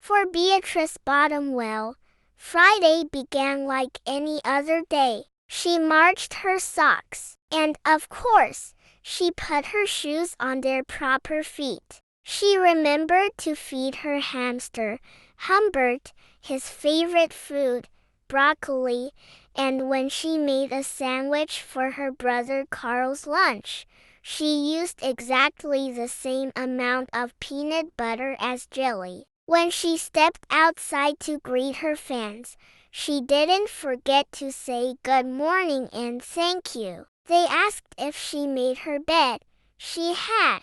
For Beatrice Bottomwell, Friday began like any other day. She marched her socks, and, of course, she put her shoes on their proper feet. She remembered to feed her hamster, Humbert, his favorite food, broccoli, and when she made a sandwich for her brother Carl's lunch, she used exactly the same amount of peanut butter as jelly. When she stepped outside to greet her fans, she didn't forget to say good morning and thank you. They asked if she made her bed. She had.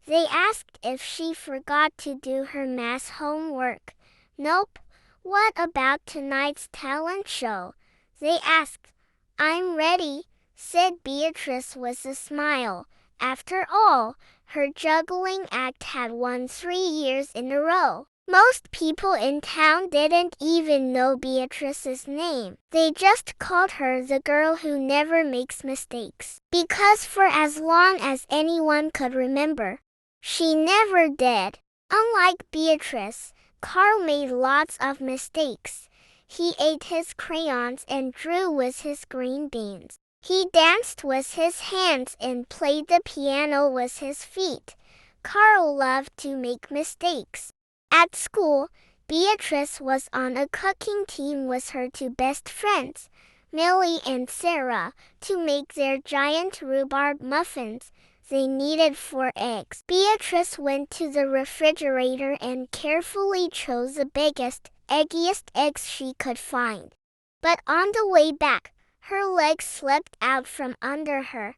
They asked if she forgot to do her math homework. Nope. What about tonight's talent show? They asked. I'm ready, said Beatrice with a smile. After all, her juggling act had won 3 years in a row. Most people in town didn't even know Beatrice's name. They just called her the girl who never makes mistakes. Because for as long as anyone could remember, she never did. Unlike Beatrice, Carl made lots of mistakes. He ate his crayons and drew with his green beans. He danced with his hands and played the piano with his feet. Carl loved to make mistakes. At school, Beatrice was on a cooking team with her two best friends, Millie and Sarah, to make their giant rhubarb muffins. They needed 4 eggs. Beatrice went to the refrigerator and carefully chose the biggest, eggiest eggs she could find. But on the way back, her legs slipped out from under her.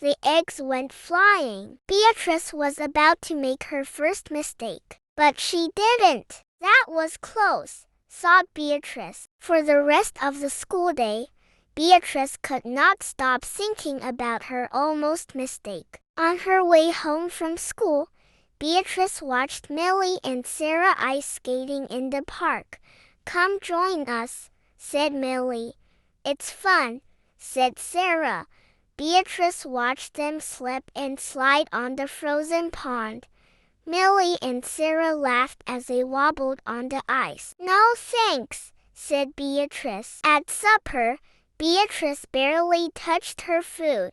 The eggs went flying. Beatrice was about to make her first mistake. But she didn't. That was close, thought Beatrice. For the rest of the school day, Beatrice could not stop thinking about her almost mistake. On her way home from school, Beatrice watched Millie and Sarah ice skating in the park. Come join us, said Millie. It's fun, said Sarah. Beatrice watched them slip and slide on the frozen pond. Millie and Sarah laughed as they wobbled on the ice. No thanks, said Beatrice. At supper, Beatrice barely touched her food.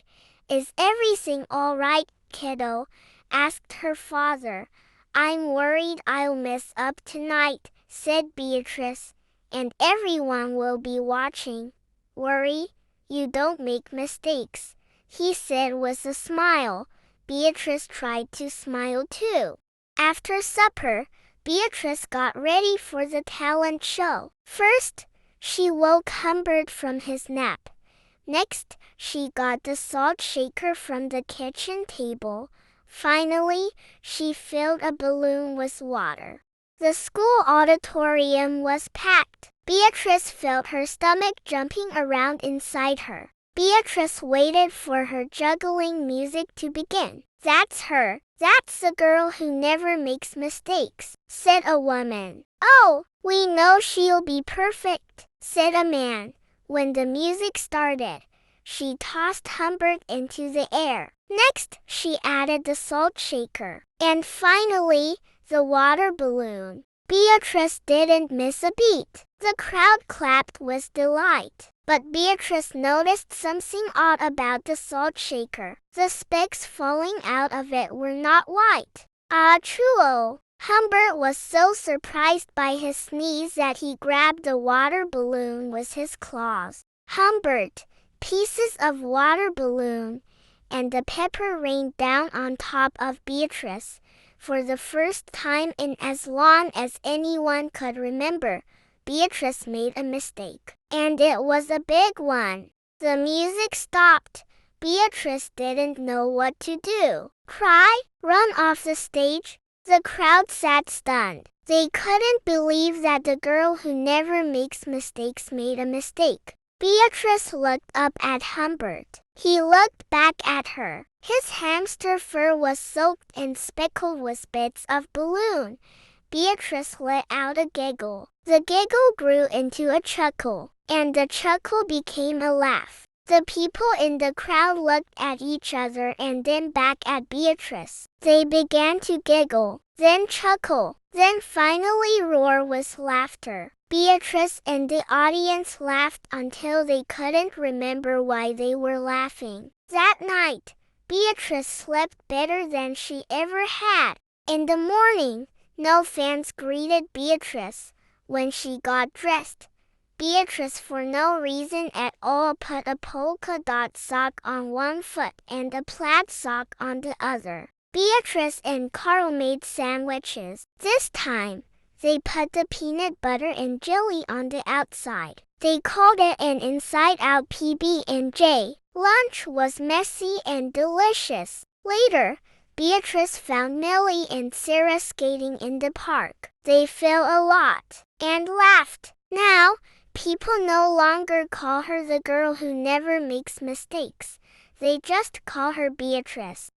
Is everything all right, kiddo? Asked her father. I'm worried I'll mess up tonight, said Beatrice, and everyone will be watching. Worry? You don't make mistakes, he said with a smile. Beatrice tried to smile too. After supper, Beatrice got ready for the talent show. First, she woke Humbert from his nap. Next, she got the salt shaker from the kitchen table. Finally, she filled a balloon with water. The school auditorium was packed. Beatrice felt her stomach jumping around inside her. Beatrice waited for her juggling music to begin. That's her. That's the girl who never makes mistakes, said a woman. Oh, we know she'll be perfect, said a man. When the music started, she tossed Humbert into the air. Next, she added the salt shaker. And finally, the water balloon. Beatrice didn't miss a beat. The crowd clapped with delight. But Beatrice noticed something odd about the salt shaker. The specks falling out of it were not white. Ah, true. Humbert was so surprised by his sneeze that he grabbed the water balloon with his claws. Humbert, pieces of water balloon, and the pepper rained down on top of Beatrice. For the first time in as long as anyone could remember, Beatrice made a mistake. And it was a big one. The music stopped. Beatrice didn't know what to do. Cry? Run off the stage? The crowd sat stunned. They couldn't believe that the girl who never makes mistakes made a mistake. Beatrice looked up at Humbert. He looked back at her. His hamster fur was soaked and speckled with bits of balloon. Beatrice let out a giggle. The giggle grew into a chuckle, and the chuckle became a laugh. The people in the crowd looked at each other and then back at Beatrice. They began to giggle, then chuckle, then finally roar with laughter. Beatrice and the audience laughed until they couldn't remember why they were laughing. That night, Beatrice slept better than she ever had. In the morning, no fans greeted Beatrice. When she got dressed, Beatrice for no reason at all put a polka dot sock on one foot and a plaid sock on the other. Beatrice and Carl made sandwiches. This time, they put the peanut butter and jelly on the outside. They called it an inside-out PB&J. Lunch was messy and delicious. Later, Beatrice found Millie and Sarah skating in the park. They fell a lot and laughed. Now, people no longer call her the girl who never makes mistakes. They just call her Beatrice.